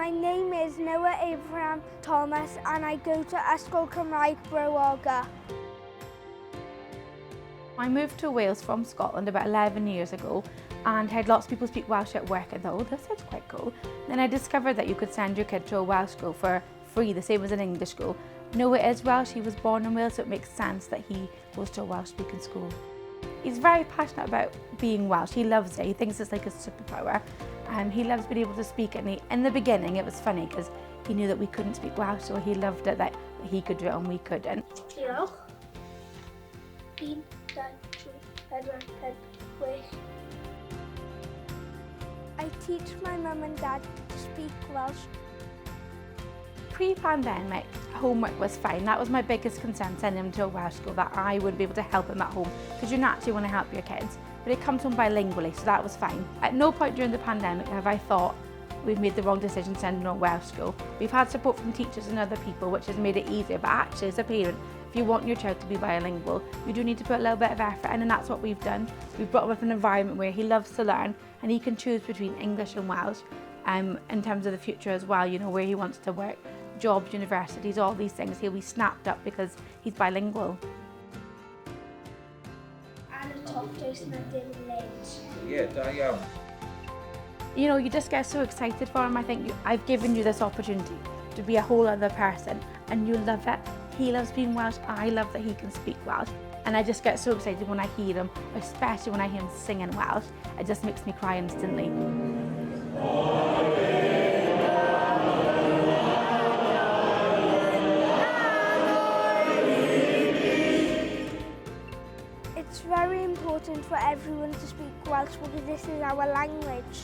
My name is Noah Abraham Thomas and I go to Ysgol Cymraeg RhAG. I moved to Wales from Scotland about 11 years ago and heard lots of people speak Welsh at work and thought, oh, this sounds quite cool. Then I discovered that you could send your kid to a Welsh school for free, the same as an English school. Noah is Welsh, he was born in Wales, so it makes sense that he goes to a Welsh speaking school. He's very passionate about being Welsh, he loves it, he thinks it's like a superpower. He loves being able to speak it, and in the beginning it was funny because he knew that we couldn't speak Welsh, so he loved it that he could do it and we couldn't. Diolch. 1, 2, 3, 4, 5, 6. I teach my mum and dad to speak Welsh. Pre-pandemic, homework was fine. That was my biggest concern, sending him to a Welsh school, that I would be able to help him at home, because you naturally want to help your kids. But it comes home bilingually, so that was fine. At no point during the pandemic have I thought we've made the wrong decision sending him to a Welsh school. We've had support from teachers and other people, which has made it easier, but actually as a parent, if you want your child to be bilingual, you do need to put a little bit of effort in, and that's what we've done. We've brought him up in an environment where he loves to learn, and he can choose between English and Welsh in terms of the future as well, you know, where he wants to work, jobs, universities, all these things. He'll be snapped up because he's bilingual. Yeah, da iawn. You know, you just get so excited for him. I think I've given you this opportunity to be a whole other person, and you love it. He loves being Welsh, I love that he can speak Welsh, and I just get so excited when I hear him, especially when I hear him singing Welsh. It just makes me cry instantly. It's very important for everyone to speak Welsh because this is our language.